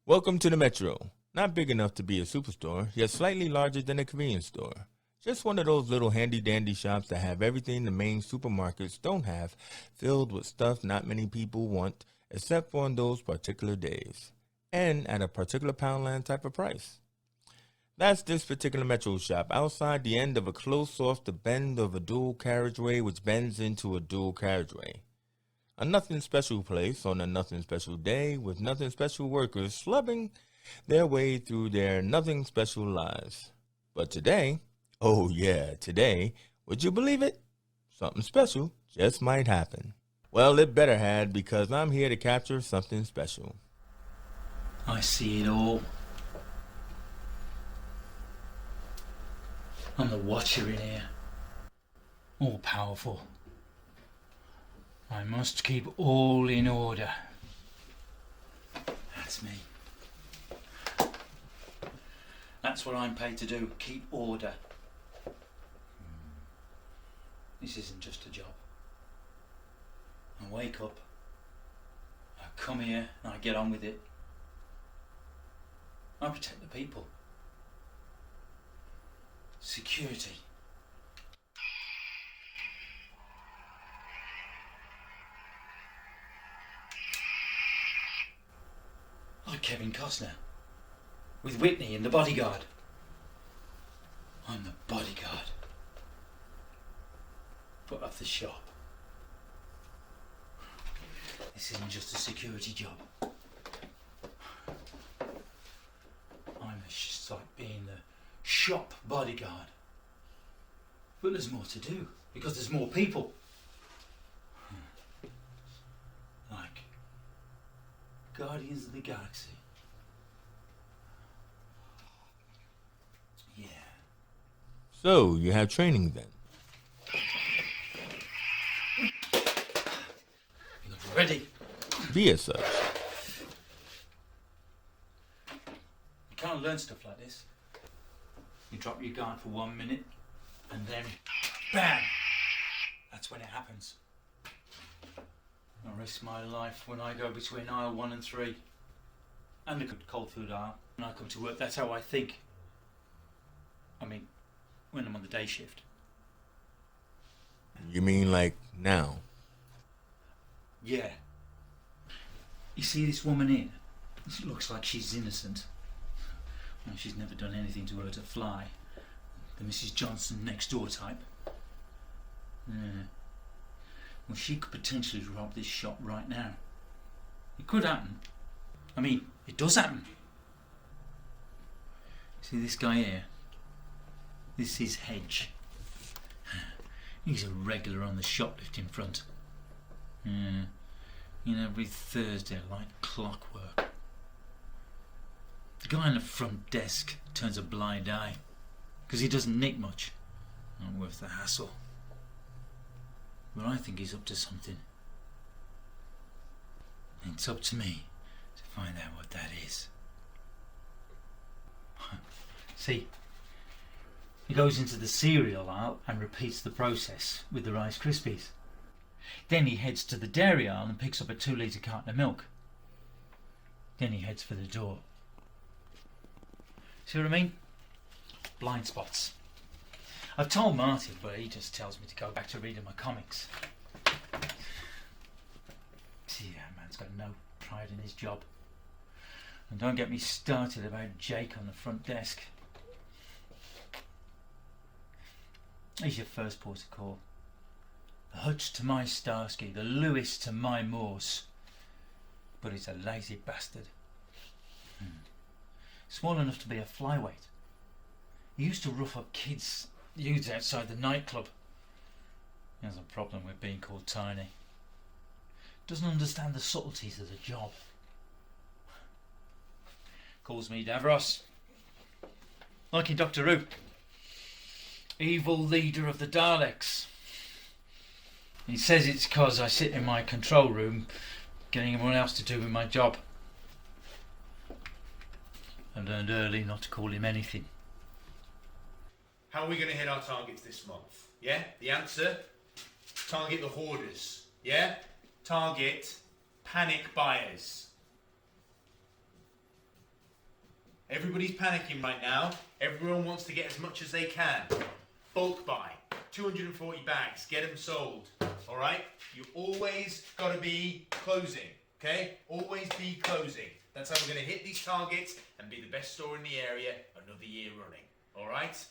Welcome to the Metro. Not big enough to be a superstore, yet slightly larger than a convenience store. Just one of those little handy-dandy shops that have everything the main supermarkets don't have, filled with stuff not many people want, except for on those particular days. And at a particular Poundland type of price. That's this particular Metro shop outside the end of a close off the bend of a dual carriageway which bends into a dual carriageway. A nothing special place on a nothing special day with nothing special workers slubbing their way through their nothing special lives. But today, oh yeah, today, would you believe it? Something special just might happen. Well, it better had because I'm here to capture something special. I see it all. I'm the watcher in here. All powerful. I must keep all in order. That's me. That's what I'm paid to do, keep order. This isn't just a job. I wake up, I come here and I get on with it. I protect the people. Security. Like Kevin Costner, with Whitney in The Bodyguard. I'm the bodyguard. Put up the shop. This isn't just a security job. It's like being the shop bodyguard. But there's more to do, because there's more people. Like Guardians of the Galaxy. Yeah. So, you have training then? You ready? Be as such. You can't learn stuff like this. You drop your guard for 1 minute, and then BAM! That's when it happens. I risk my life when I go between aisle 1 and 3. And the cold food aisle. When I come to work, that's how I think. I mean, when I'm on the day shift. You mean like now? Yeah. You see this woman here? It looks like she's innocent. Well, she's never done anything to hurt a fly. The Mrs. Johnson next door type. Yeah. Well, she could potentially rob this shop right now. It could happen. I mean, it does happen. See this guy here? This is Hedge. He's a regular on the shoplifting front. Yeah. You know, every Thursday like clockwork. The guy on the front desk turns a blind eye because he doesn't nick much. Not worth the hassle. But I think he's up to something. And it's up to me to find out what that is. See, he goes into the cereal aisle and repeats the process with the Rice Krispies. Then he heads to the dairy aisle and picks up a 2-litre carton of milk. Then he heads for the door. See what I mean? Blind spots. I've told Martin, but he just tells me to go back to reading my comics. See, that man's got no pride in his job. And don't get me started about Jake on the front desk. He's your first port of call. The Hutch to my Starsky, the Lewis to my Morse. But he's a lazy bastard. Small enough to be a flyweight. He used to rough up youths outside the nightclub. He has a problem with being called tiny. Doesn't understand the subtleties of the job. Calls me Davros. Like in Doctor Who. Evil leader of the Daleks. He says it's 'cause I sit in my control room getting everyone else to do with my job. I learned early not to call him anything. How are we going to hit our targets this month? Yeah? The answer? Target the hoarders. Yeah? Target panic buyers. Everybody's panicking right now. Everyone wants to get as much as they can. Bulk buy. 240 bags. Get them sold. Alright? You always got to be closing. Okay? Always be closing. That's how we're going to hit these targets and be the best store in the area another year running. Alright?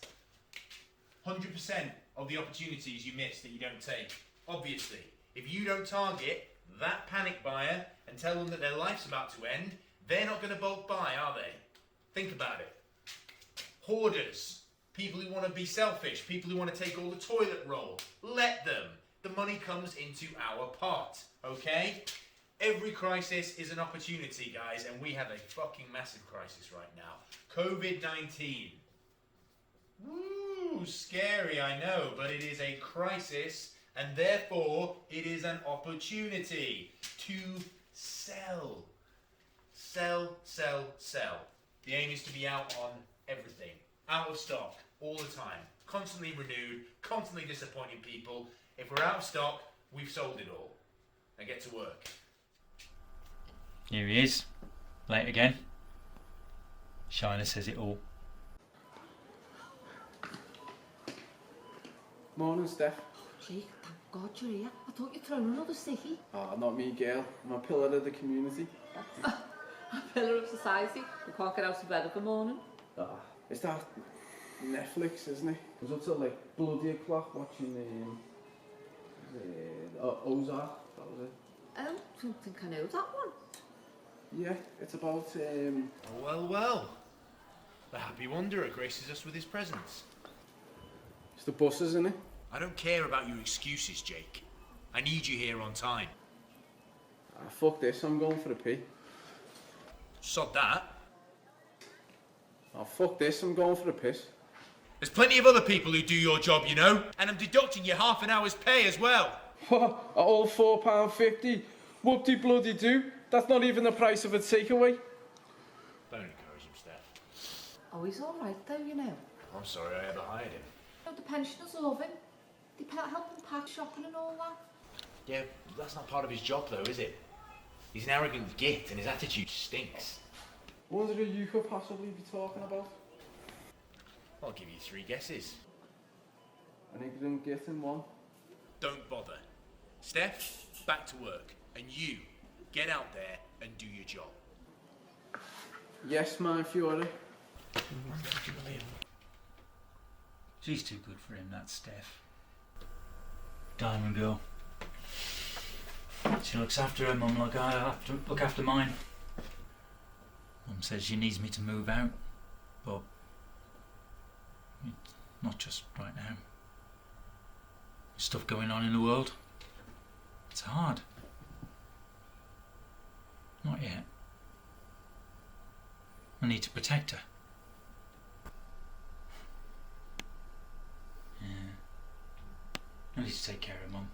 100% of the opportunities you miss that you don't take. Obviously. If you don't target that panic buyer and tell them that their life's about to end, they're not going to bulk buy, are they? Think about it. Hoarders, people who want to be selfish, people who want to take all the toilet roll, let them. The money comes into our pot, okay? Every crisis is an opportunity, guys, and we have a fucking massive crisis right now. COVID-19. Woo, scary, I know, but it is a crisis, and therefore it is an opportunity to sell. Sell, sell, sell. The aim is to be out on everything. Out of stock, all the time. Constantly renewed, constantly disappointing people. If we're out of stock, we've sold it all. Now get to work. Here he is. Late again. Shiner says it all. Morning, Steph. Jake, thank God you're here. I thought you'd thrown another sticky. Ah, not me, girl. I'm a pillar of the community. A pillar of society. You can't get out of bed of the morning. Ah, it's that Netflix, isn't it? I was up till like bloody o'clock watching Ozark. That was it. Oh, I don't think I know that one. Yeah, it's about Well, well. The happy wanderer graces us with his presence. it's the buses, isn't it? I don't care about your excuses, Jake. I need you here on time. Ah, fuck this. I'm going for a pee. Sod that. Oh, fuck this. I'm going for a piss. There's plenty of other people who do your job, you know. And I'm deducting your half an hour's pay as well. What? At all £4.50? Whoop-de-bloody-do. That's not even the price of a takeaway. Don't encourage him, Steph. Oh, he's all right though, you know. I'm sorry I ever hired him. You know, the pensioners love him. They help him pack shopping and all that. Yeah, that's not part of his job though, is it? He's an arrogant git and his attitude stinks. What who you could possibly be talking about? I'll give you 3 guesses. An ignorant git in one. Don't bother. Steph, back to work. And you, get out there and do your job. Yes, my Fury. She's too good for him, that Steph. Diamond girl. She looks after her mum like I have to look after mine. Mum says she needs me to move out, but it's not just right now. There's stuff going on in the world. It's hard. Not yet. I need to protect her. Yeah. I need to take care of Mum.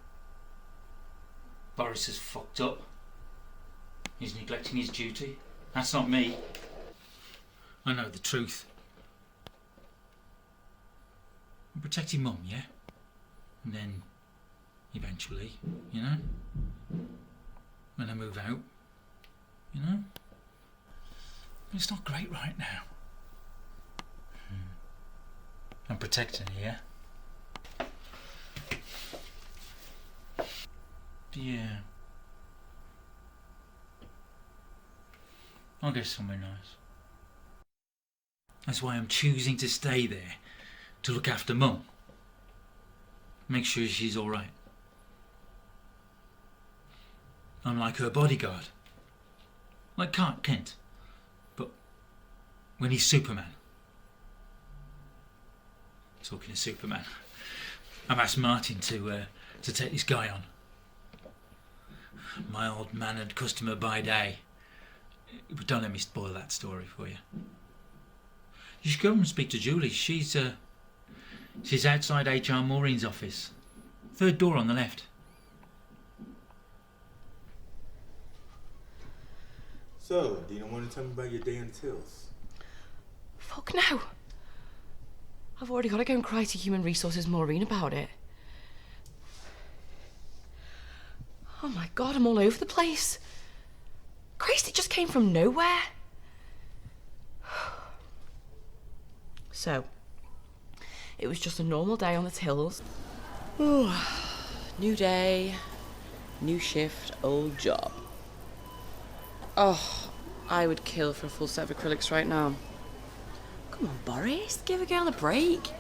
Boris is fucked up. He's neglecting his duty. That's not me. I know the truth. I'm protecting Mum, yeah? And then, eventually, you know? When I move out, you know? But it's not great right now. I'm protecting her, yeah? Yeah. I'll go somewhere nice. That's why I'm choosing to stay there, to look after Mum. Make sure she's alright. I'm like her bodyguard. Like Clark Kent. But when he's Superman. Talking of Superman, I've asked Martin to take this guy on. My old mannered customer by day. But don't let me spoil that story for you. You should go and speak to Julie. She's outside HR Maureen's office. 3rd door on the left. So, do you want to tell me about your day in Tills? Fuck no. I've already got to go and cry to Human Resources Maureen about it. Oh my God, I'm all over the place. Christ, it just came from nowhere. So, it was just a normal day on the tills. Ooh, new day, new shift, old job. Oh, I would kill for a full set of acrylics right now. Come on, Boris, give a girl a break.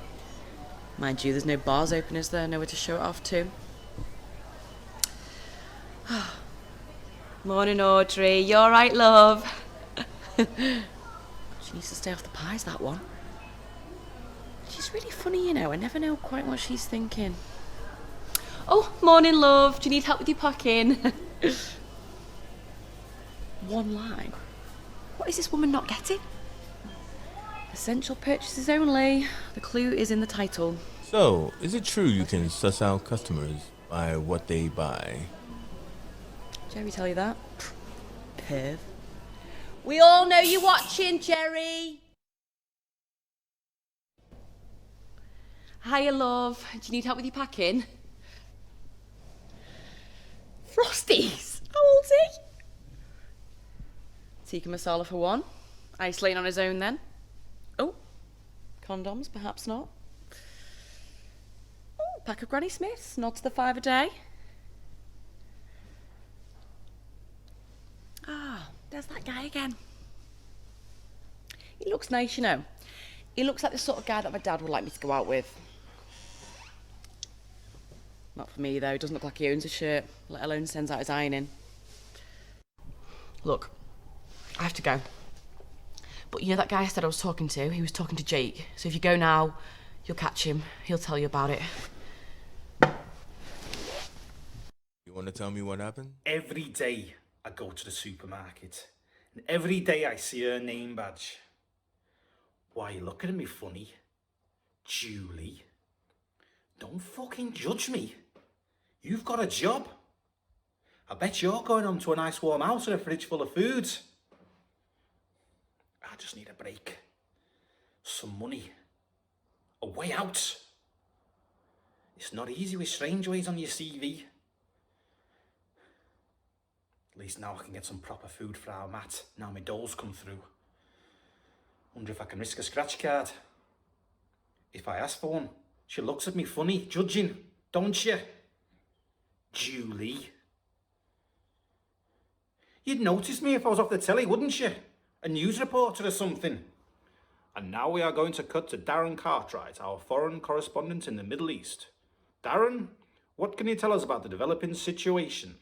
Mind you, there's no bars open, is there? Nowhere to show it off to. Morning, Audrey. You all right, love? She needs to stay off the pies, that one. She's really funny, you know. I never know quite what she's thinking. Oh, morning, love. Do you need help with your packing? One line. What is this woman not getting? Essential purchases only. The clue is in the title. So, is it true you can suss out customers by what they buy? Jerry tell you that? Perv. We all know you're watching, Jerry. Hiya, love. Do you need help with your packing? Frosties. How old's he? Tikka masala for one. Isolating on his own then. Oh, condoms, perhaps not. Oh, pack of Granny Smiths, nod to the 5 a day. Ah, there's that guy again. He looks nice, you know. He looks like the sort of guy that my dad would like me to go out with. Not for me, though. He doesn't look like he owns a shirt, let alone sends out his ironing. Look, I have to go. But you know that guy I said I was talking to? He was talking to Jake. So if you go now, you'll catch him. He'll tell you about it. You want to tell me what happened? Every day I go to the supermarket, and every day I see her name badge. Why are you looking at me funny? Julie? Don't fucking judge me. You've got a job. I bet you're going home to a nice warm house and a fridge full of food. I just need a break. Some money. A way out. It's not easy with Strangeways on your CV. At least now I can get some proper food for our Matt. Now my doll's come through. Wonder if I can risk a scratch card. If I ask for one, she looks at me funny, judging, don't you? Julie. You'd notice me if I was off the telly, wouldn't you? A news reporter or something. And now we are going to cut to Darren Cartwright, our foreign correspondent in the Middle East. Darren, what can you tell us about the developing situation?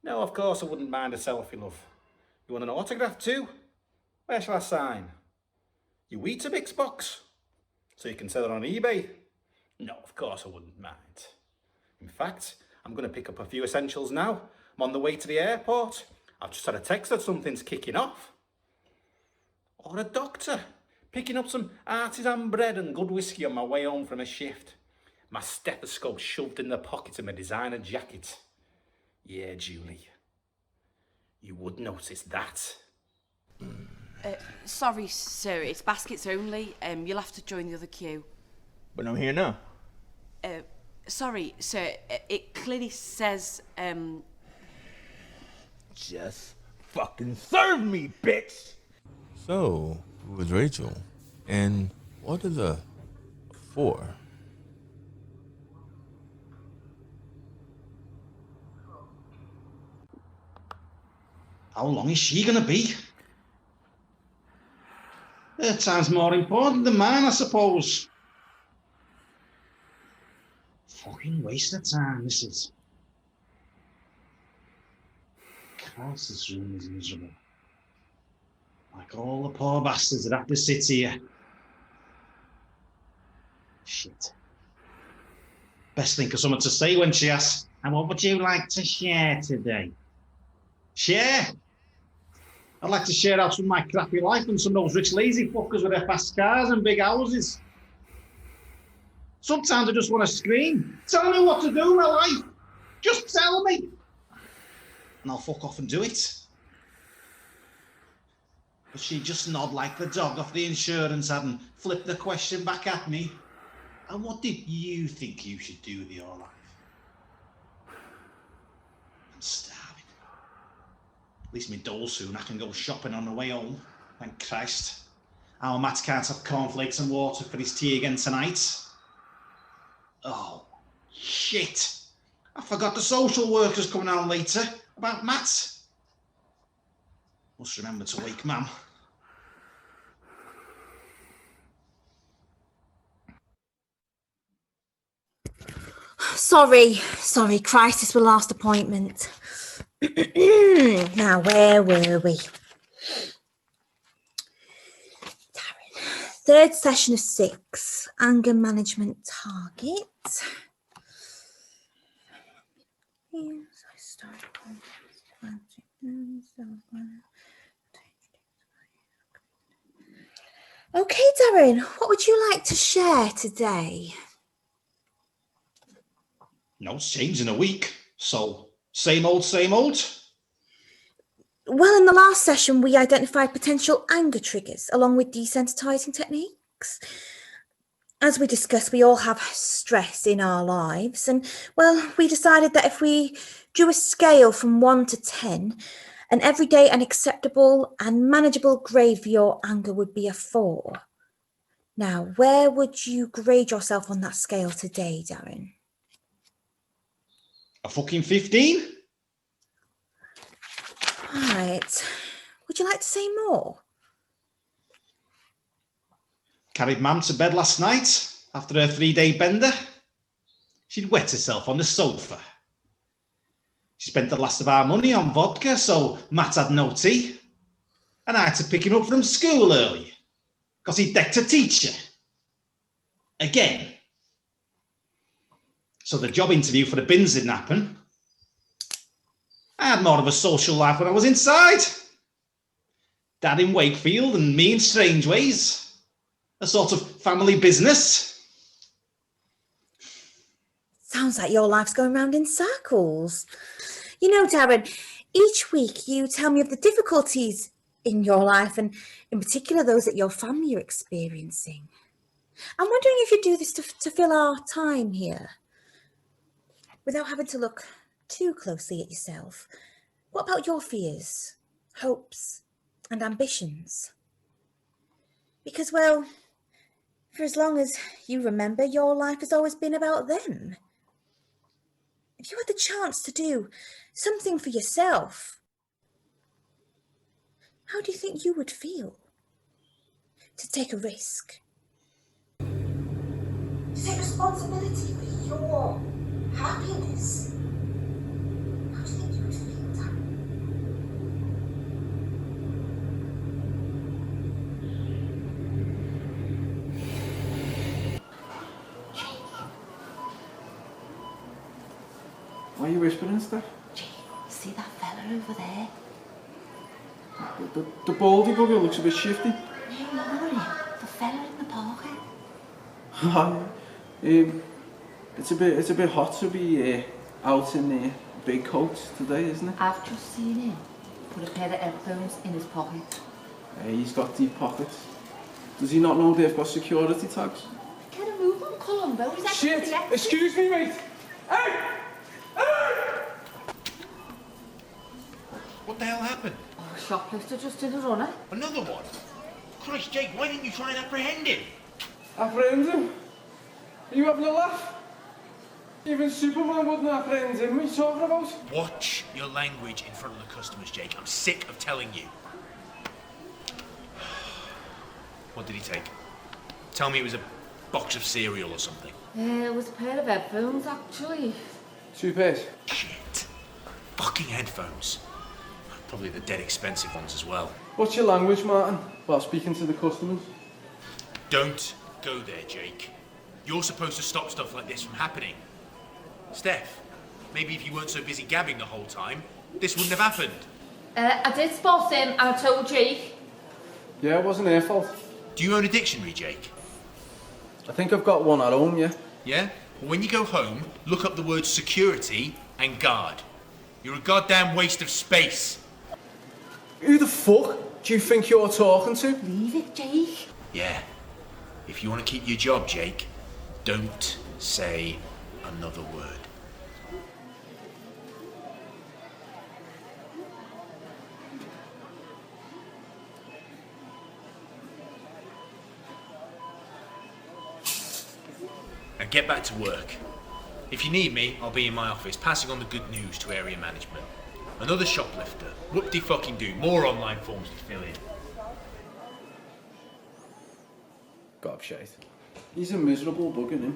No, of course I wouldn't mind a selfie, love. You want an autograph too? Where shall I sign? Your Weetabix box? So you can sell it on eBay? No, of course I wouldn't mind. In fact, I'm going to pick up a few essentials now. I'm on the way to the airport. I've just had a text that something's kicking off. Or a doctor, picking up some artisan bread and good whiskey on my way home from a shift. My stethoscope shoved in the pocket of my designer jacket. Yeah, Julie, you would notice that. Sorry, sir, it's baskets only. You'll have to join the other queue. But I'm here now. Sorry, sir, it clearly says, Just fucking serve me, bitch! So, who was Rachel? And what is a 4? How long is she going to be? Her time's more important than mine, I suppose. Fucking waste of time, this is. Christ, this room is miserable. Like all the poor bastards that have to sit here. Shit. Best think of something to say when she asks, and what would you like to share today? Share? I'd like to share out some of my crappy life and some of those rich lazy fuckers with their fast cars and big houses. Sometimes I just want to scream. Tell me what to do in my life. Just tell me. And I'll fuck off and do it. But she'd just nod like the dog off the insurance ad and flip the question back at me. And what did you think you should do with your life? I'm starving. At least my dough soon. I can go shopping on the way home. Thank Christ. how Matt can't have cornflakes and water for his tea again tonight. Oh, shit. I forgot the social worker's coming on later about Matt. Must remember to wake Mum. Sorry, crisis with last appointment. Now, where were we? Darren, third session of 6, anger management target. Okay, Darren, what would you like to share today? No, it's changed in a week. So, same old, same old. Well, in the last session, we identified potential anger triggers along with desensitizing techniques. As we discussed, we all have stress in our lives. And, well, we decided that if we drew a scale from 1 to 10, an everyday and acceptable and manageable grade for your anger would be a 4. Now, where would you grade yourself on that scale today, Darren? A fucking 15? Right. Would you like to say more? Carried Mam to bed last night after her 3-day bender. She'd wet herself on the sofa. She spent the last of our money on vodka, so Matt had no tea. And I had to pick him up from school early, because he decked a teacher. Again. So the job interview for the bins didn't happen. I had more of a social life when I was inside. Dad in Wakefield and me in Strangeways. A sort of family business. Sounds like your life's going round in circles. You know, Darren, each week you tell me of the difficulties in your life and in particular those that your family are experiencing. I'm wondering if you do this to fill our time here without having to look too closely at yourself. What about your fears, hopes and ambitions? Because, well, for as long as you remember, your life has always been about them. If you had the chance to do something for yourself, how do you think you would feel? To take a risk. To take responsibility for your happiness. How do you think you would feel, Darren? Why are you whispering stuff? Jake, see that fella over there? The baldy bugger looks a bit shifty. No, the fella in the pocket. It's a bit hot to be out in big coats today, isn't it? I've just seen him put a pair of headphones in his pocket. He's got deep pockets. Does he not know they've got security tags? Get a move on, Columbo. He's Shit! Excuse me, mate! Hey! What the hell happened? Oh, shoplifter just did a runner. Another one? Christ, Jake, why didn't you try and apprehend him? Apprehend him? Are you having a laugh? Even Superman wouldn't apprehend him. What are you talking about? Watch your language in front of the customers, Jake. I'm sick of telling you. What did he take? Tell me it was a box of cereal or something. It was a pair of headphones, actually. 2 pairs. Shit. Fucking headphones. Probably the dead expensive ones as well. What's your language, Martin? While speaking to the customers? Don't go there, Jake. You're supposed to stop stuff like this from happening. Steph, maybe if you weren't so busy gabbing the whole time, this wouldn't have happened. I did spot him and I told Jake. Yeah, it wasn't their fault. Do you own a dictionary, Jake? I think I've got one at home, yeah. Yeah? Well, when you go home, look up the words security and guard. You're a goddamn waste of space. Who the fuck do you think you're talking to? Leave it, Jake. Yeah. If you want to keep your job, Jake, don't say another word. Now get back to work. If you need me, I'll be in my office passing on the good news to area management. Another shoplifter. Whoop-de-fucking-do. More online forms to fill in. Gobshite. He's a miserable bug, isn't he?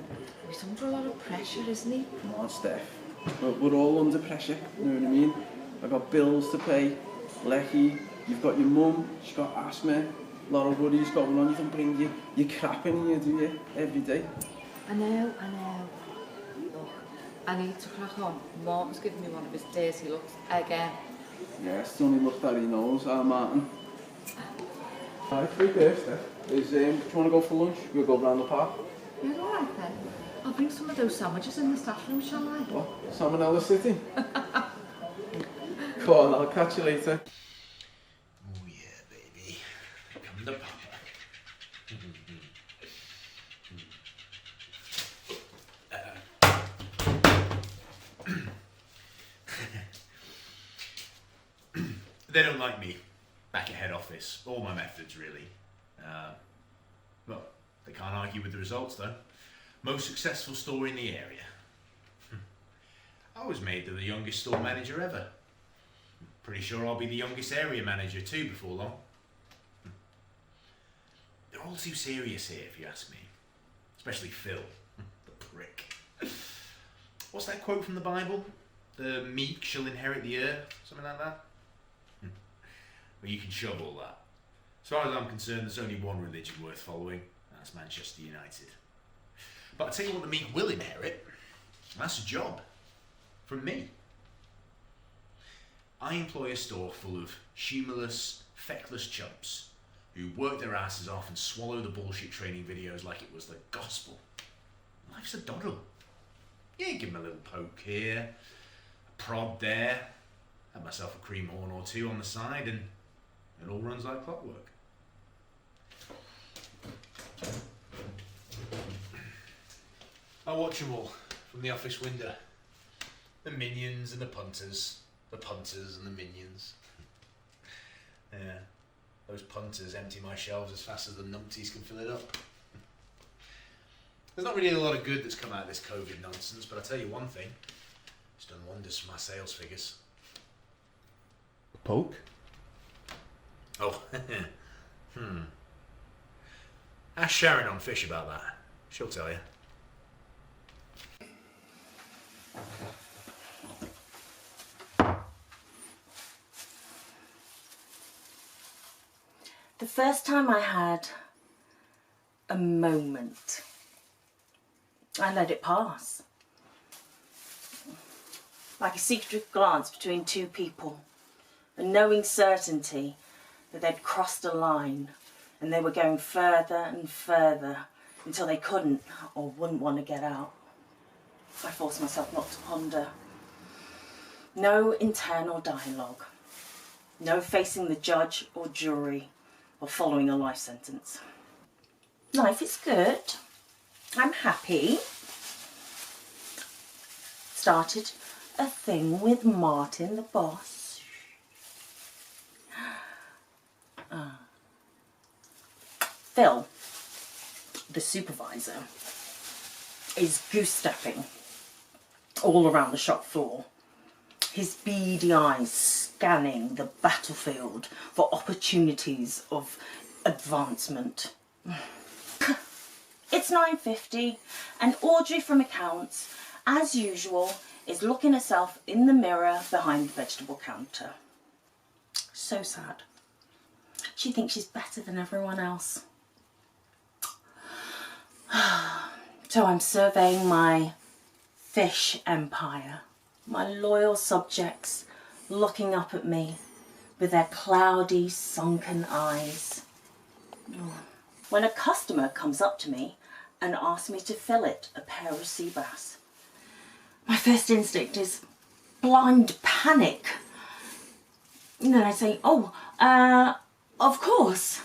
He's under a lot of pressure, isn't he? Come on, Steph. We're all under pressure, you know what I mean? I've got bills to pay, Lecky, you've got your mum, she's got asthma, a lot of worries going on. You don't bring your crap in here, do you? Every day. I know. Look, I need to crack on. Martin's giving me one of his dirty looks again. Yeah, it's the only look that he knows, Martin. Alright, free there, Steph. Do you want to go for lunch? We'll go round the park. You're alright then. I'll bring some of those sandwiches in the staff room, shall I? What? Salmonella City? Go on, I'll catch you later. Oh yeah, baby. Come to Papa. They don't like me back at head office, or my methods really. Well, they can't argue with the results though. Most successful store in the area. I was made the youngest store manager ever. Pretty sure I'll be the youngest area manager too before long. They're all too serious here if you ask me. Especially Phil, the prick. What's that quote from the Bible? The meek shall inherit the earth, something like that? Well, you can shove all that. As far as I'm concerned, there's only one religion worth following, and that's Manchester United. But I'll tell you what the meek will inherit, and that's a job. From me. I employ a store full of humorless, feckless chumps who work their asses off and swallow the bullshit training videos like it was the gospel. Life's a doddle. Yeah, give them a little poke here, a prod there, have myself a cream horn or two on the side, and it all runs like clockwork. I watch them all from the office window. The minions and the punters and the minions. Yeah, those punters empty my shelves as fast as the numpties can fill it up. There's not really a lot of good that's come out of this COVID nonsense, but I'll tell you one thing, it's done wonders for my sales figures. Poke? Oh, Ask Sharon on Fish about that. She'll tell you. The first time I had a moment, I let it pass. Like a secret glance between two people, a knowing certainty that they'd crossed a line and they were going further and further until they couldn't or wouldn't want to get out. I forced myself not to ponder. No internal dialogue. No facing the judge or jury or following a life sentence. Life is good. I'm happy. Started a thing with Martin, the boss. Phil, the supervisor, is goose-stepping all around the shop floor. His beady eyes scanning the battlefield for opportunities of advancement. It's 9:50 and Audrey from accounts, as usual, is looking herself in the mirror behind the vegetable counter. So sad. She thinks she's better than everyone else. So I'm surveying my fish empire. My loyal subjects looking up at me with their cloudy, sunken eyes. When a customer comes up to me and asks me to fillet a pair of sea bass, my first instinct is blind panic. And then I say, of course.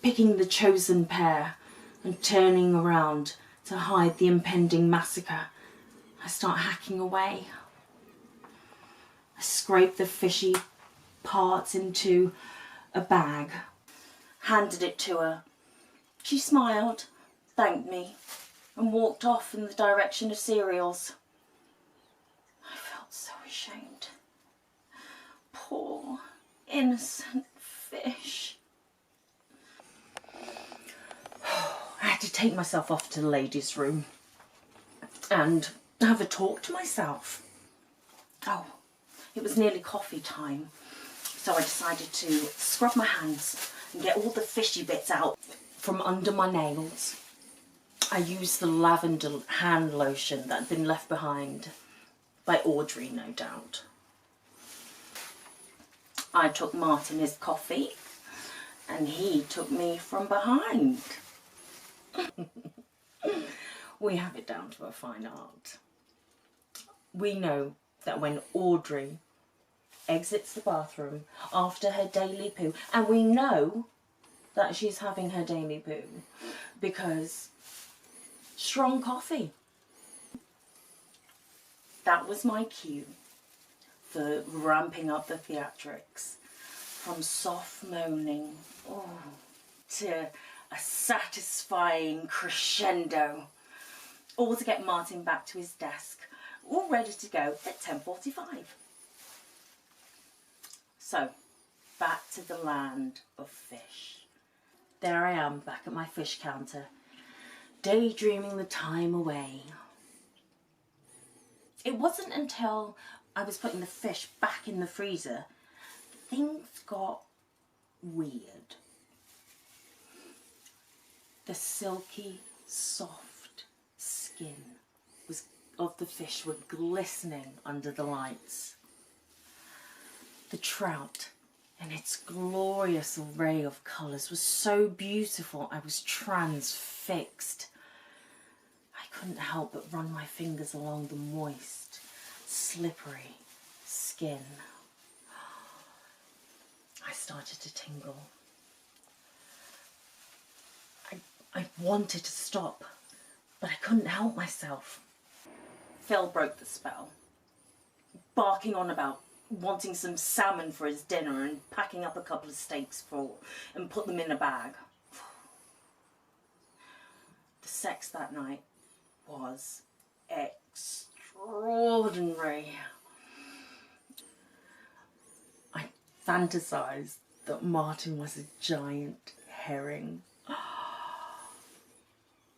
Picking the chosen pair and turning around to hide the impending massacre, I start hacking away. I scrape the fishy parts into a bag, handed it to her. She smiled, thanked me, and walked off in the direction of cereals. I felt so ashamed. Poor, innocent fish. I had to take myself off to the ladies' room and have a talk to myself. Oh, it was nearly coffee time, so I decided to scrub my hands and get all the fishy bits out from under my nails. I used the lavender hand lotion that had been left behind by Audrey, no doubt. I took Martin his coffee and he took me from behind. We have it down to a fine art. We know that when Audrey exits the bathroom after her daily poo, and we know that she's having her daily poo because strong coffee. That was my cue for ramping up the theatrics from soft moaning to a satisfying crescendo, all to get Martin back to his desk, all ready to go at 10:45. So, back to the land of fish. There I am, back at my fish counter, daydreaming the time away. It wasn't until I was putting the fish back in the freezer things got weird. The silky, soft skin of the fish were glistening under the lights. The trout, in its glorious array of colours, was so beautiful I was transfixed. I couldn't help but run my fingers along the moist, slippery skin. I started to tingle. I wanted to stop, but I couldn't help myself. Phil broke the spell, barking on about wanting some salmon for his dinner and packing up a couple of steaks and put them in a bag. The sex that night was extraordinary. I fantasized that Martin was a giant herring.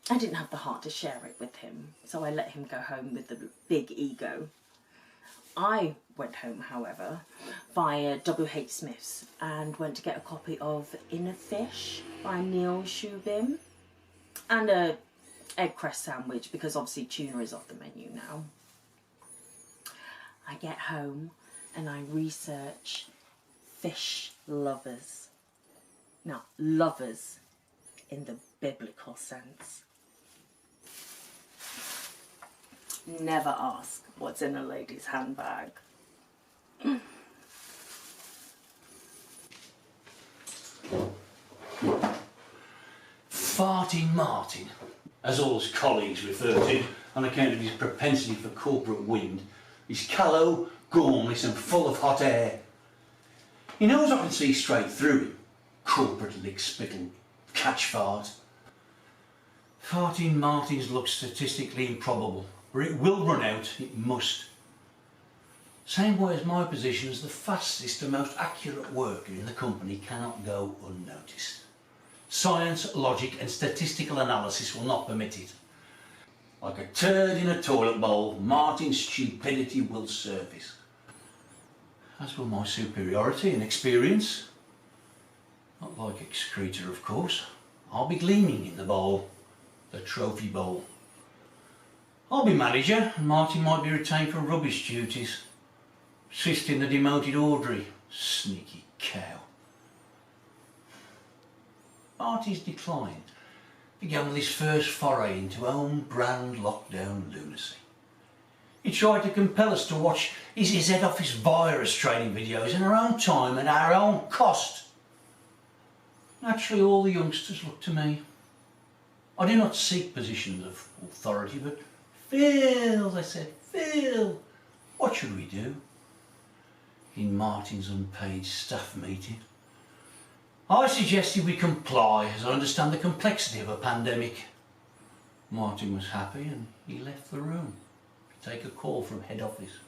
I didn't have the heart to share it with him, so I let him go home with the big ego. I went home, however, via W.H. Smith's and went to get a copy of Inner Fish by Neil Shubin and a egg cress sandwich, because obviously tuna is off the menu now. I get home and I research fish lovers. Now, lovers in the biblical sense. Never ask what's in a lady's handbag. Farting Martin, as all his colleagues refer to him on account of his propensity for corporate wind, is callow, gormless and full of hot air. He knows I can see straight through him. Corporate lick-spittle, catch fart. Farting Martin's look statistically improbable, but it will run out, it must. Same way as my position as the fastest and most accurate worker in the company cannot go unnoticed. Science, logic and statistical analysis will not permit it. Like a turd in a toilet bowl, Martin's stupidity will surface. As will my superiority and experience. Not like excreta, of course. I'll be gleaming in the bowl, the trophy bowl. I'll be manager, and Martin might be retained for rubbish duties. Assisting the demoted Audrey. Sneaky cow. Martin's decline began with his first foray into own brand lockdown lunacy. He tried to compel us to watch his head office virus training videos in our own time and at our own cost. Naturally, all the youngsters looked to me. I do not seek positions of authority, but Phil, they said, Phil, what should we do? In Martin's unpaid staff meeting, I suggested we comply, as I understand the complexity of a pandemic. Martin was happy and he left the room to take a call from head office.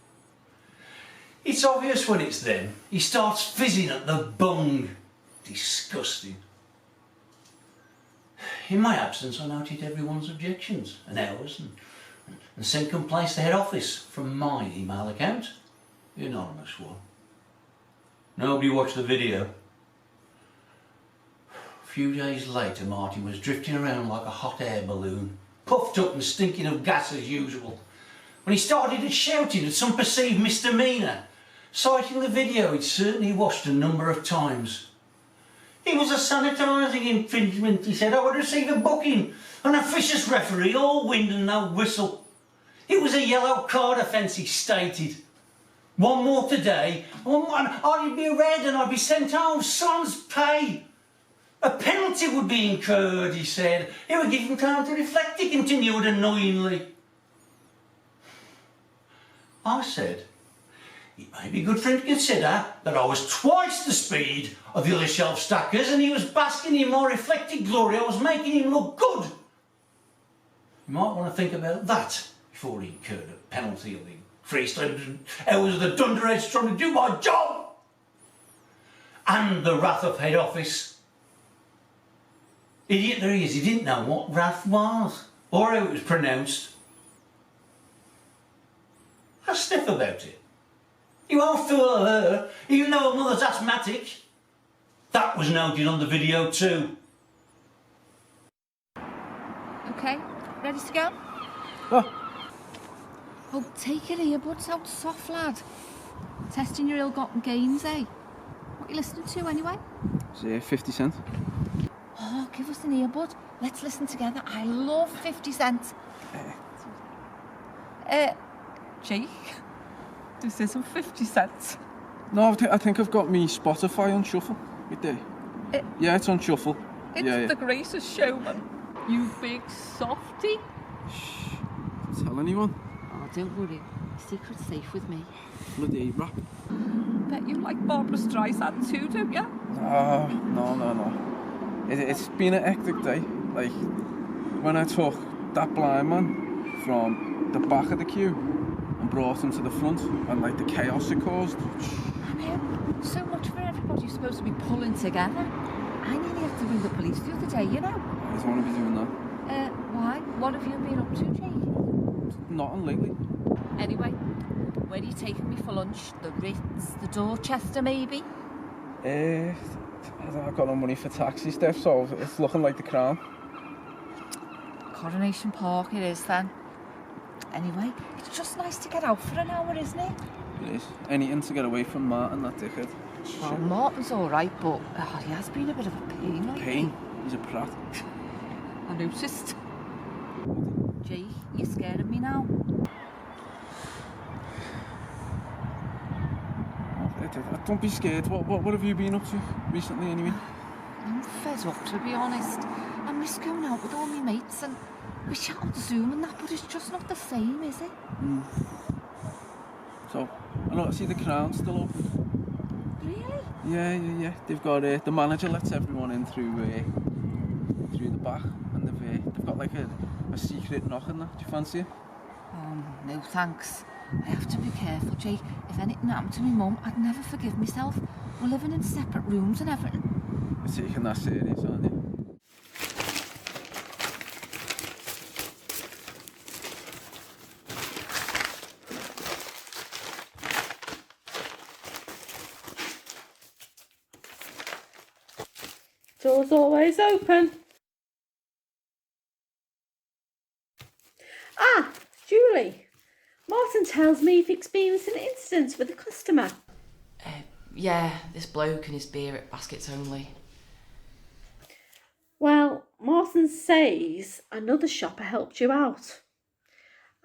It's obvious when it's them. He starts fizzing at the bung. Disgusting. In my absence, I noted everyone's objections and ours and sent complaints to head office from my email account, the anonymous one. Nobody watched the video. A few days later, Martin was drifting around like a hot air balloon, puffed up and stinking of gas as usual, when he started shouting at some perceived misdemeanour, citing the video he'd certainly watched a number of times. It was a sanitising infringement, he said. I would receive a booking, an officious referee, all wind and no whistle. It was a yellow card offence, he stated. One more today, I'd be red and I'd be sent home, sans pay. A penalty would be incurred, he said. It would give him time to reflect, he continued annoyingly. I said, it may be good for him to consider that I was twice the speed of the other shelf stackers and he was basking in my reflected glory. I was making him look good. You might want to think about that before he incurred a penalty of the 300 hours of the dunderheads trying to do my job. And the wrath of head office. Idiot there he is, he didn't know what wrath was or how it was pronounced. Have sniff about it. You won't fool her, even though her mother's asthmatic. That was noted on the video too. Okay, ready to go? Oh, Oh, take your earbuds out, soft lad. Testing your ill-gotten gains, eh? What are you listening to anyway? it's 50 cent. Oh, give us an earbud. Let's listen together. I love 50 cents. Jake, this isn't 50 cents. No, I think I've got me Spotify on shuffle. Right there. Yeah, it's on shuffle. It's The Greatest Showman. You big softy. Shh, tell anyone. Oh, don't worry. Secret's safe with me. Bloody rap. Bet you like Barbara Streisand too, don't you? No. It's been a hectic day. Like, when I took that blind man from the back of the queue and brought him to the front, and like the chaos it caused. I know. So much for everybody who's supposed to be pulling together. I nearly had to ring the police the other day, you know. I don't want to be doing that. Why? What have you been up to, Jake? Nothing lately. Anyway, where are you taking me for lunch? The Ritz, the Dorchester, maybe? I've got no money for taxi stuff, so it's looking like the Crown. Coronation Park it is then. Anyway, it's just nice to get out for an hour, isn't it? It is. Anything to get away from Martin, that dickhead. Well, Martin's alright, but he has been a bit of a pain. Pain? He's a prat. I noticed. Jake, you're scaring me now. Don't be scared. What have you been up to recently, anyway? I'm fed up, to be honest. I miss going out with all my mates and we chat on Zoom and that, but it's just not the same, is it? So, I see the Crown's still open. Really? Yeah. They've got the manager lets everyone in through the back, and they've got like a secret knock in that. Do you fancy it? No thanks. I have to be careful, Jake. If anything happened to me mum, I'd never forgive myself. We're living in separate rooms and everything. You're taking that serious, aren't you? Door's always open. Ah, Julie. Martin tells me you've experienced an incident with a customer. Yeah, this bloke and his beer at Baskets Only. Well, Martin says another shopper helped you out.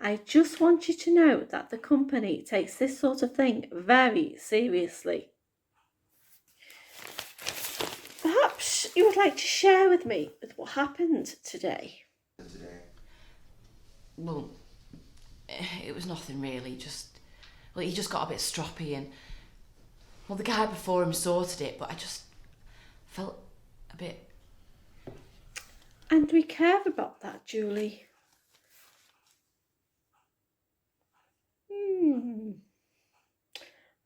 I just want you to know that the company takes this sort of thing very seriously. Perhaps you would like to share with me what happened today. Well, it was nothing really, he just got a bit stroppy and, well, the guy before him sorted it, but I just felt a bit... And we care about that, Julie.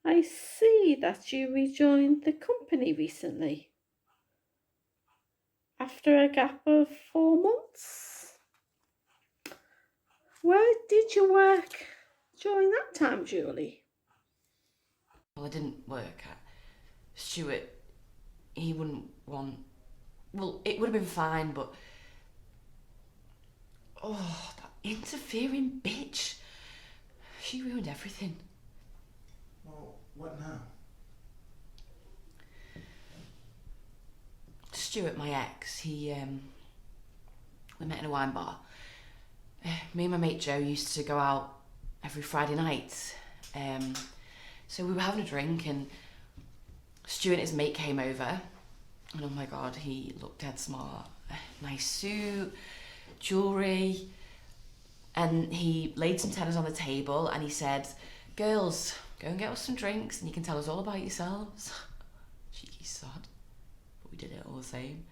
I see that you rejoined the company recently. After a gap of 4 months? Where did you work during that time, Julie? Well, I didn't work at Stuart. He wouldn't want. Well, it would have been fine, but. Oh, that interfering bitch. She ruined everything. Well, what now? Stuart, my ex, we met in a wine bar. Me and my mate Joe used to go out every Friday night. So we were having a drink and Stuart and his mate came over. And oh my God, he looked dead smart. Nice suit, jewellery. And he laid some tenors on the table and he said, "Girls, go and get us some drinks and you can tell us all about yourselves." Cheeky sod. But we did it all the same.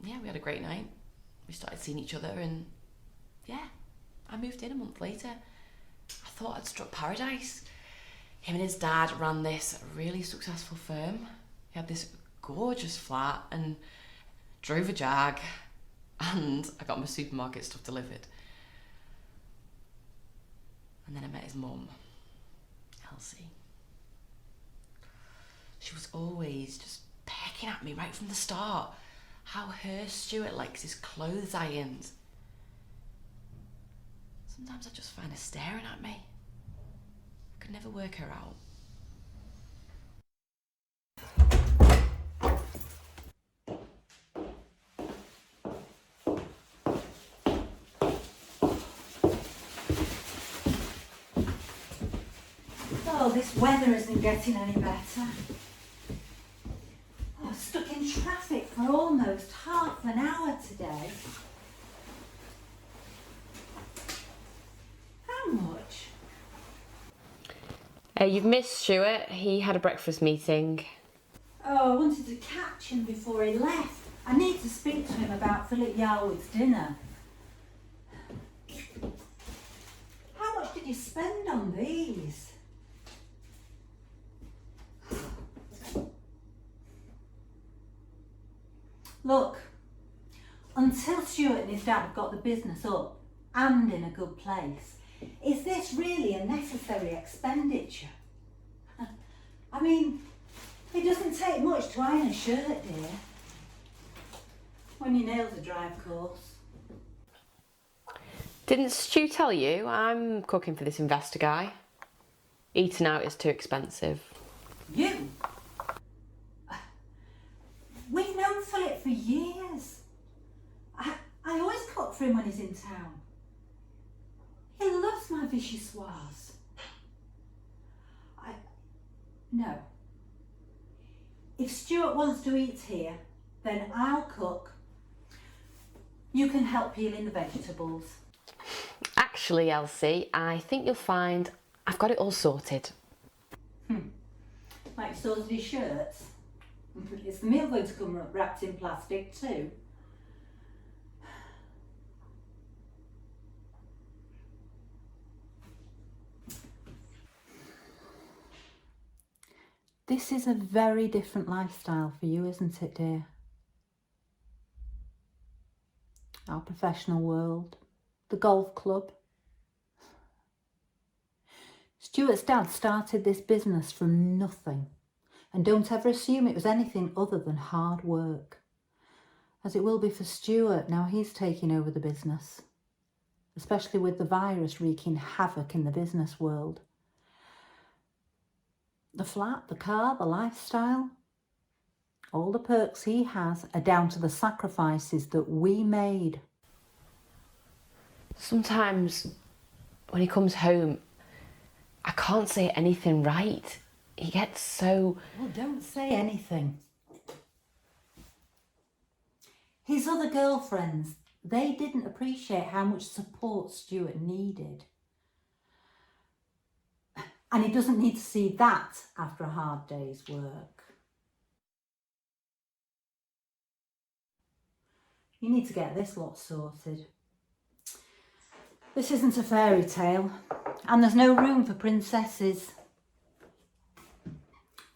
Yeah, we had a great night. We started seeing each other and yeah, I moved in a month later. I thought I'd struck paradise. Him and his dad ran this really successful firm. He had this gorgeous flat and drove a Jag, and I got my supermarket stuff delivered. And then I met his mum, Elsie. She was always just pecking at me right from the start. How her Stuart likes his clothes ironed. Sometimes I just find her staring at me. I could never work her out. Oh, this weather isn't getting any better. I was stuck in traffic for almost half an hour today. How much? You've missed Stuart. He had a breakfast meeting. Oh, I wanted to catch him before he left. I need to speak to him about Philip Yarwood's dinner. How much did you spend on these? Look, until Stuart and his dad have got the business up and in a good place, is this really a necessary expenditure? I mean, it doesn't take much to iron a shirt, dear. When your nails are dry, of course. Didn't Stu tell you I'm cooking for this investor guy? Eating out is too expensive. You? We've known Philip for years. I always cook for him when he's in town. He loves my vichyssoise. No. If Stuart wants to eat here, then I'll cook. You can help peeling the vegetables. Actually, Elsie, I think you'll find I've got it all sorted. Like sorted his shirts. Is the meal going to come wrapped in plastic too? This is a very different lifestyle for you, isn't it, dear? Our professional world, the golf club. Stuart's dad started this business from nothing, and don't ever assume it was anything other than hard work, as it will be for Stuart now he's taking over the business, especially with the virus wreaking havoc in the business world. The flat, the car, the lifestyle, all the perks he has are down to the sacrifices that we made. Sometimes when he comes home, I can't say anything right. He gets so... Well, don't say anything. His other girlfriends, they didn't appreciate how much support Stuart needed. And he doesn't need to see that after a hard day's work. You need to get this lot sorted. This isn't a fairy tale, and there's no room for princesses.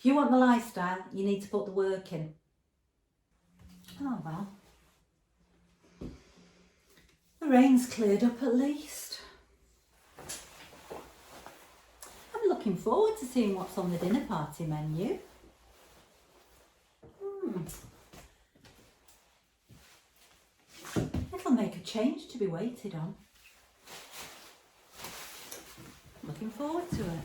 If you want the lifestyle, you need to put the work in. Oh well. The rain's cleared up at least. I'm looking forward to seeing what's on the dinner party menu. It'll make a change to be waited on. Looking forward to it.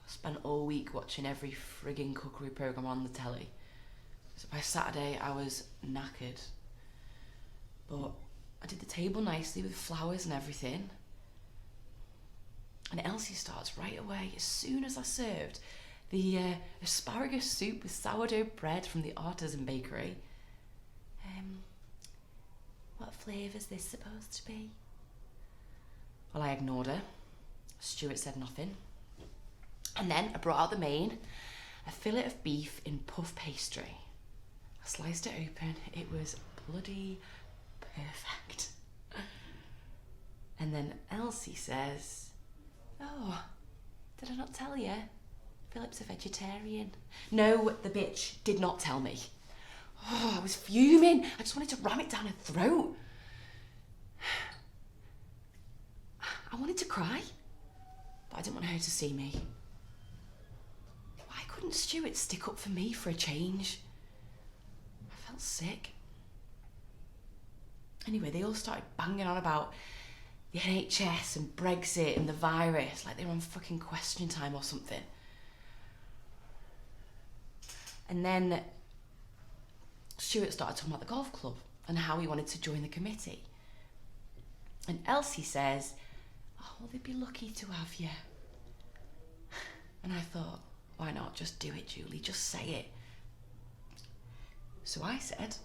Spent all week watching every frigging cookery programme on the telly. So by Saturday I was knackered. But I did the table nicely with flowers and everything. And Elsie starts right away, as soon as I served the asparagus soup with sourdough bread from the artisan bakery. What flavour's this supposed to be? Well, I ignored her. Stuart said nothing. And then I brought out the main, a fillet of beef in puff pastry. I sliced it open. It was bloody perfect. And then Elsie says, "Oh, did I not tell you? Philip's a vegetarian." No, the bitch did not tell me. Oh, I was fuming. I just wanted to ram it down her throat. I wanted to cry, but I didn't want her to see me. Why couldn't Stuart stick up for me for a change? I felt sick. Anyway, they all started banging on about the NHS and Brexit and the virus, like they were on fucking Question Time or something. And then Stuart started talking about the golf club and how he wanted to join the committee. And Elsie says, "Oh, well, they'd be lucky to have you." And I thought, why not just do it, Julie? Just say it. So I said,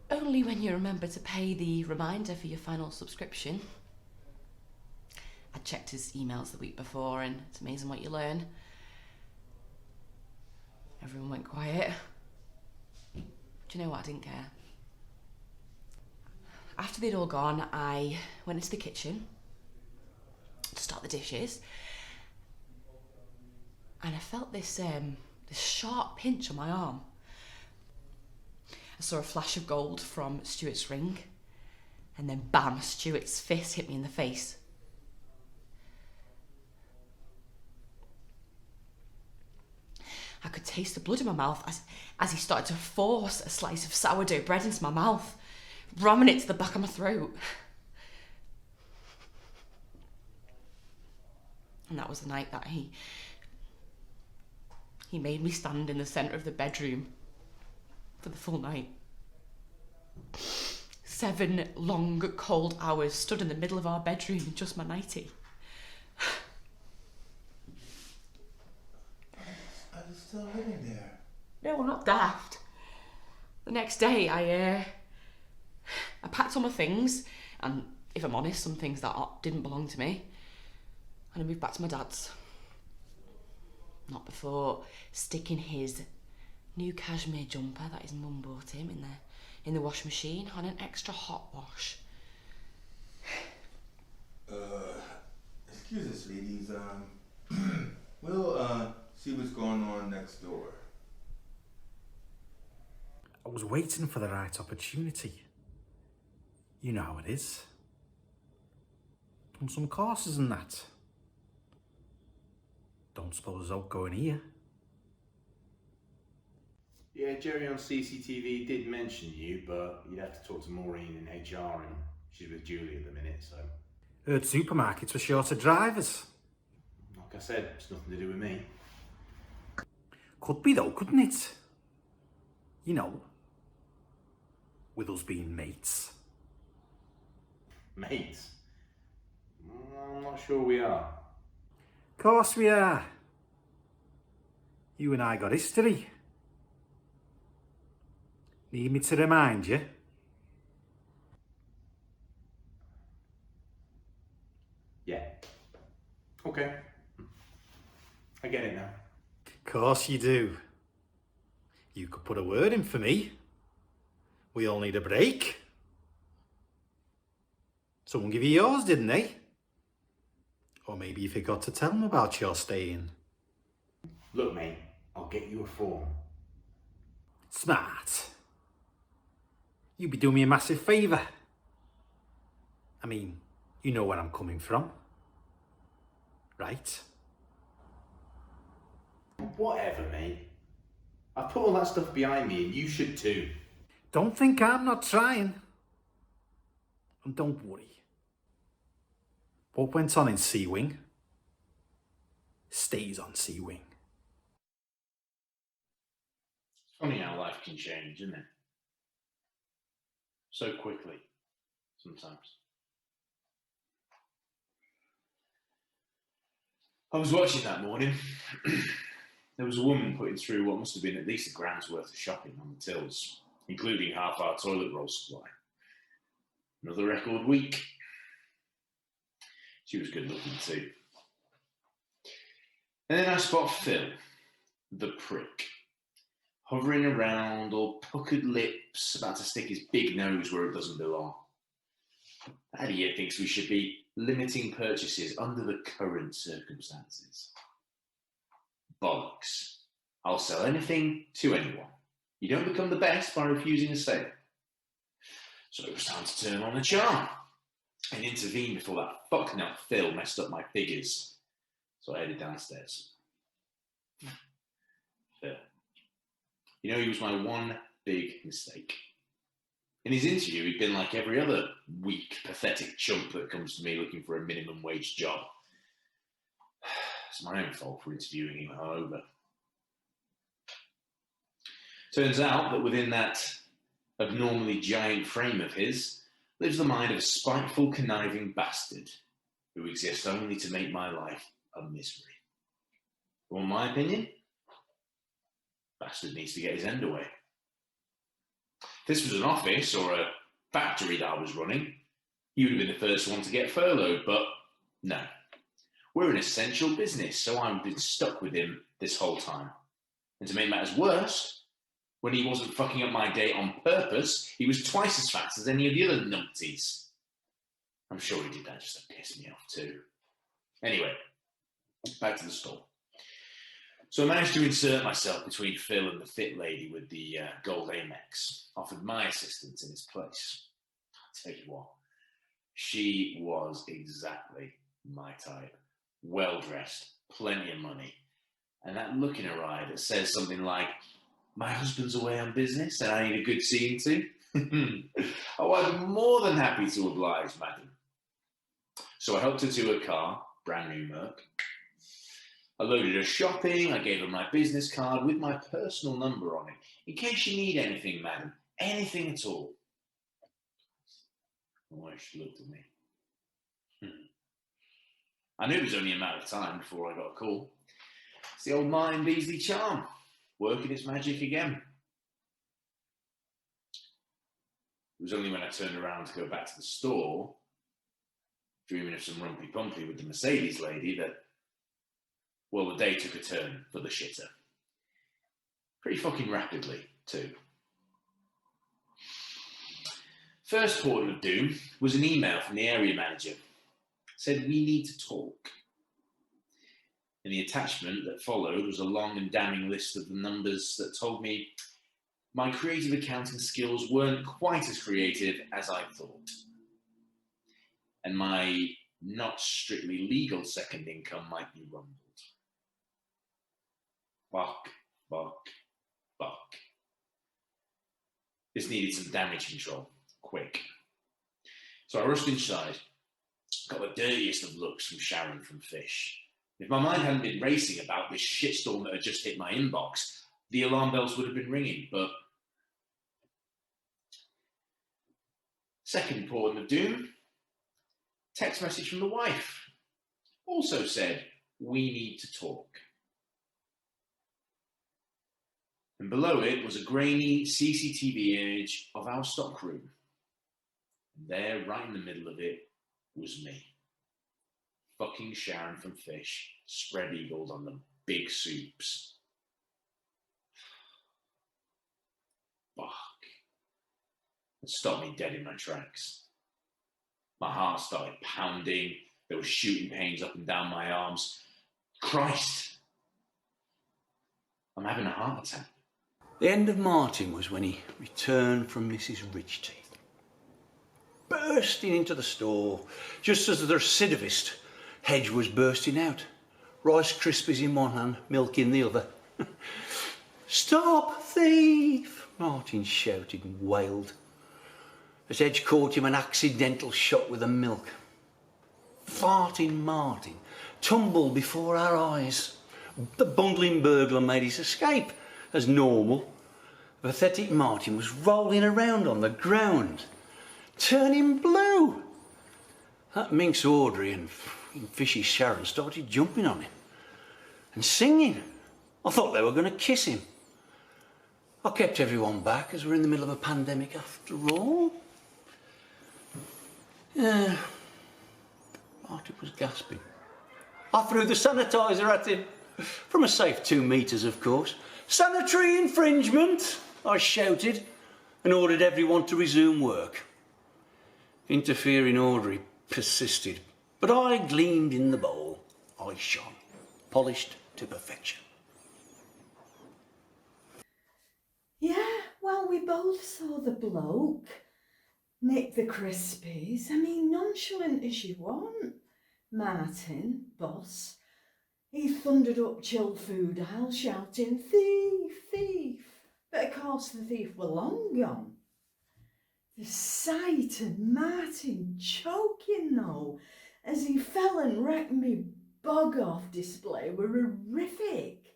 "Only when you remember to pay the reminder for your final subscription." I checked his emails the week before, and it's amazing what you learn. Everyone went quiet. Do you know what? I didn't care. After they'd all gone, I went into the kitchen to start the dishes, and I felt this sharp pinch on my arm. I saw a flash of gold from Stuart's ring, and then bam, Stuart's fist hit me in the face. I could taste the blood in my mouth as he started to force a slice of sourdough bread into my mouth, ramming it to the back of my throat. And that was the night that he made me stand in the centre of the bedroom for the full night. 7 long, cold hours stood in the middle of our bedroom in just my nightie. Are you still living there? No, I'm not daft. The next day, I packed all my things, and if I'm honest, some things that didn't belong to me, and I moved back to my dad's. Not before sticking his new cashmere jumper that his mum bought him in the washing machine on an extra hot wash. Excuse us, ladies. We'll see what's going on next door. I was waiting for the right opportunity. You know how it is. Done some courses and that. Don't suppose I'll go in here. Yeah, Jerry on CCTV did mention you, but you'd have to talk to Maureen in HR, and she's with Julie at the minute, so... Heard supermarkets were short of drivers. Like I said, it's nothing to do with me. Could be though, couldn't it? You know, with us being mates. Mates? I'm not sure we are. Of course we are. You and I got history. Need me to remind you? Yeah. Okay. I get it now. Of course you do. You could put a word in for me. We all need a break. Someone give you yours, didn't they? Or maybe you forgot to tell them about your staying. Look, mate, I'll get you a form. Smart. You'd be doing me a massive favour. I mean, you know where I'm coming from. Right? Whatever, mate. I've put all that stuff behind me and you should too. Don't think I'm not trying. And don't worry. What went on in C Wing stays on C Wing. It's funny how life can change, isn't it? So quickly, sometimes. I was watching that morning. There was a woman putting through what must have been at least a grand's worth of shopping on the tills, including half our toilet roll supply. Another record week. She was good looking too. And then I spot Phil, the prick, hovering around, all puckered lips, about to stick his big nose where it doesn't belong. That idiot thinks we should be limiting purchases under the current circumstances. Bollocks. I'll sell anything to anyone. You don't become the best by refusing a sale. So it was time to turn on the charm and intervene before that fucknut Phil messed up my figures. So I headed downstairs. Phil. You know, he was my one big mistake. In his interview, he'd been like every other weak, pathetic chump that comes to me looking for a minimum wage job. It's my own fault for interviewing him over. Turns out that within that abnormally giant frame of his lives the mind of a spiteful, conniving bastard who exists only to make my life a misery. Well, in my opinion, bastard needs to get his end away. If this was an office or a factory that I was running, he would have been the first one to get furloughed, but no. We're an essential business, so I've been stuck with him this whole time. And to make matters worse, when he wasn't fucking up my day on purpose, he was twice as fast as any of the other numpties. I'm sure he did that just to piss me off too. Anyway, back to the store. So I managed to insert myself between Phil and the fit lady with the gold Amex, offered my assistance in his place. I'll tell you what, she was exactly my type. Well-dressed, plenty of money, and that look in her eye that says something like, my husband's away on business and I need a good seeing to. Oh, I'm more than happy to oblige, madam. So I helped her to her car, brand new Merc. I loaded her shopping, I gave her my business card with my personal number on it, in case you need anything, madam, anything at all. Oh, she looked at me. I knew it was only a matter of time before I got a call. It's the old Martin Beasley charm, working its magic again. It was only when I turned around to go back to the store, dreaming of some rumpy-pumpy with the Mercedes lady, that, well, the day took a turn for the shitter. Pretty fucking rapidly, too. First portal of doom was an email from the area manager. Said we need to talk. And the attachment that followed was a long and damning list of the numbers that told me my creative accounting skills weren't quite as creative as I thought. And my not strictly legal second income might be rumbled. Fuck. This needed some damage control, quick. So I rushed inside. Got the dirtiest of looks from Sharon from Fish. If my mind hadn't been racing about this shitstorm that had just hit my inbox, the alarm bells would have been ringing, but... Second portal of doom. Text message from the wife. Also said, we need to talk. And below it was a grainy CCTV image of our stockroom. And there, right in the middle of it, was me. Fucking Sharon from Fish, spread eagled on the big soups. Fuck. It stopped me dead in my tracks. My heart started pounding. There were shooting pains up and down my arms. Christ! I'm having a heart attack. The end of Martin was when he returned from Mrs. Richteeth, bursting into the store just as the recidivist Hedge was bursting out. Rice Krispies in one hand, milk in the other. "Stop, thief!" Martin shouted and wailed as Hedge caught him an accidental shot with the milk. Farting Martin tumbled before our eyes. The bungling burglar made his escape as normal. The pathetic Martin was rolling around on the ground, turning blue. That minx Audrey and fishy Sharon started jumping on him and singing. I thought they were going to kiss him. I kept everyone back as we're in the middle of a pandemic after all. Martin was gasping. I threw the sanitizer at him. From a safe 2 metres, of course. "Sanitary infringement!" I shouted and ordered everyone to resume work. Interfering Audrey persisted, but I gleamed in the bowl. I shone, polished to perfection. Yeah, well, we both saw the bloke nick the Krispies. I mean, nonchalant as you want. Martin, boss, he thundered up chilled food aisle shouting, "Thief, thief!" But of course the thief were long gone. The sight of Martin choking though, as he fell and wrecked me bog off display were horrific.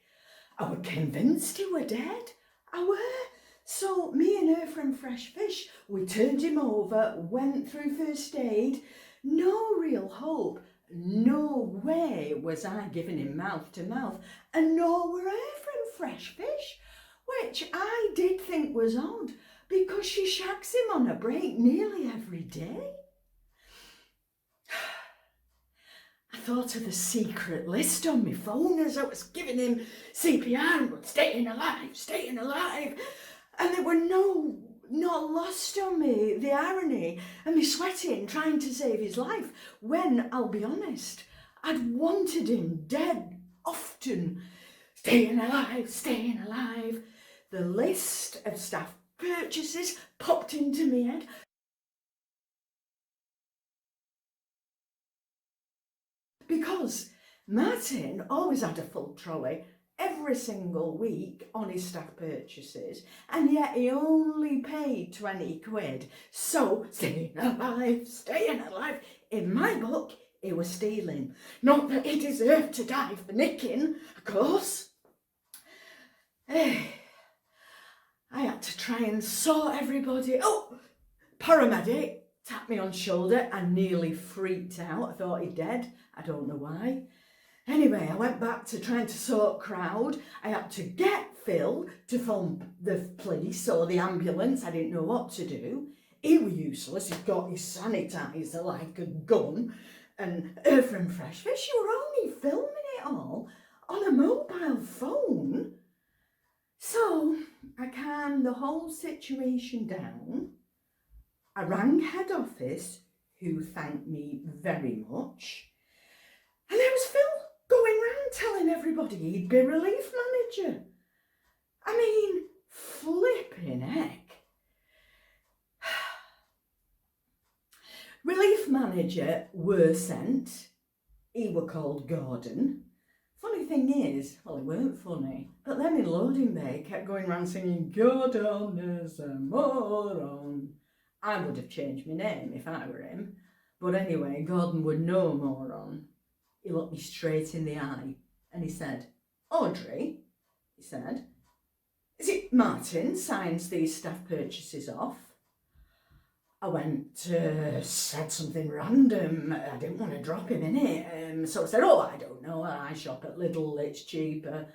I were convinced he were dead. I were. So me and her from Fresh Fish, we turned him over, went through first aid. No real hope. No way was I giving him mouth to mouth, and nor were her from Fresh Fish, which I did think was odd, because she shags him on a break nearly every day. I thought of the secret list on my phone as I was giving him CPR and was staying alive. And there were not lost on me the irony and me sweating trying to save his life when, I'll be honest, I'd wanted him dead often. Staying alive. The list of staff purchases popped into my head. Because Martin always had a full trolley every single week on his staff purchases, and yet he only paid 20 quid. So, staying alive, in my book, he was stealing. Not that he deserved to die for nicking, of course. I had to try and sort everybody. Oh, paramedic tapped me on shoulder and nearly freaked out. I thought he'd dead. I don't know why. Anyway, I went back to trying to sort crowd. I had to get Phil to phone the police or the ambulance. I didn't know what to do. He was useless. He'd got his sanitizer like a gun. And her from Fresh Fish, you were only filming it all on a mobile phone. So I calmed the whole situation down. I rang head office, who thanked me very much. And there was Phil going round telling everybody he'd be relief manager. I mean, flipping heck. Relief manager were sent. He were called Gordon. Funny thing is, well, it weren't funny, but them in loading bay kept going round singing, "Gordon is a moron." I would have changed my name if I were him. But anyway, Gordon would no moron. He looked me straight in the eye and he said, "Audrey," he said, "is it Martin signs these staff purchases off?" I went, said something random. I didn't want to drop him in it. So I said, "Oh, I don't know. I shop at Lidl, it's cheaper."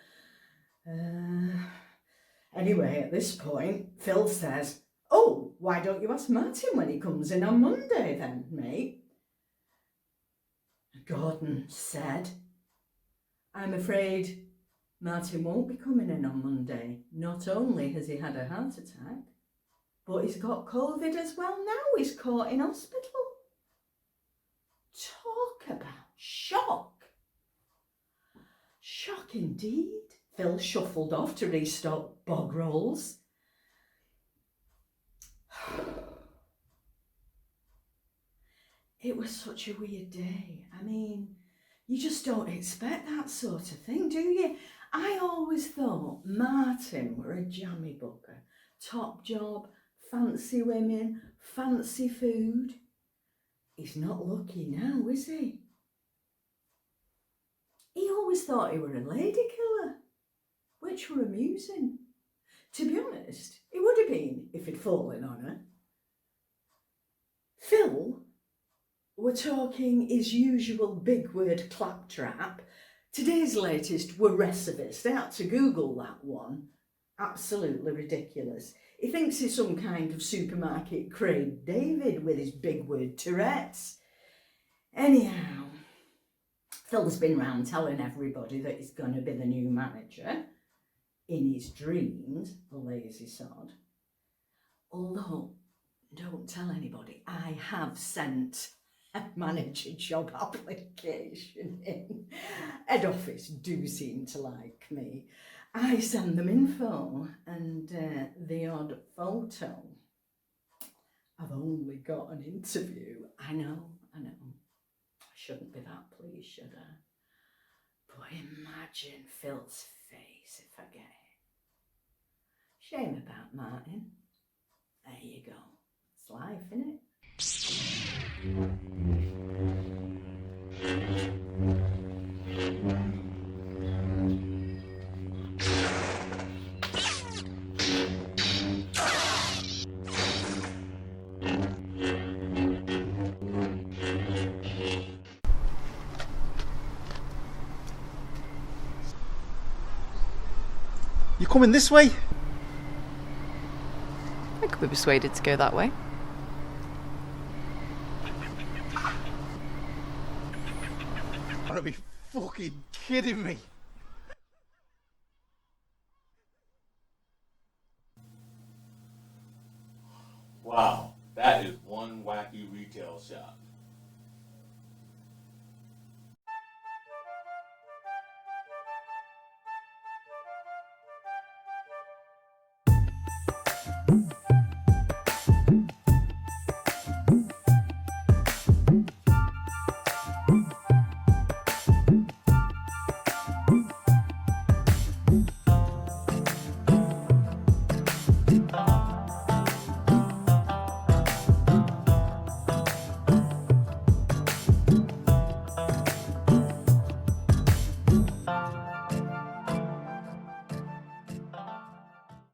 Anyway, at this point, Phil says, "Oh, why don't you ask Martin when he comes in on Monday then, mate?" Gordon said, "I'm afraid Martin won't be coming in on Monday. Not only has he had a heart attack, But he's got COVID as well now. He's caught in hospital. Talk about shock. Shock indeed. Phil shuffled off to restock bog rolls. It was such a weird day. I mean, you just don't expect that sort of thing, do you? I always thought Martin were a jammy booker. Top job, fancy women, fancy food. He's not lucky now, is he? He always thought he were a lady killer, which were amusing. To be honest, it would have been if he'd fallen on her. Phil were talking his usual big word claptrap. Today's latest were recidivist. I had to Google that one. Absolutely ridiculous. He thinks he's some kind of supermarket Craig David with his big word Tourette's. Anyhow, Phil's been round telling everybody that he's going to be the new manager. In his dreams, the lazy sod. Although, don't tell anybody, I have sent a manager job application in. Head office do seem to like me. I send them info and the odd photo. I've only got an interview. I know. I shouldn't be that pleased, should I? But imagine Phil's face if I get it. Shame about Martin. There you go. It's life, innit? You coming this way? I could be persuaded to go that way. You gotta be fucking kidding me. Wow, that is one wacky retail shop.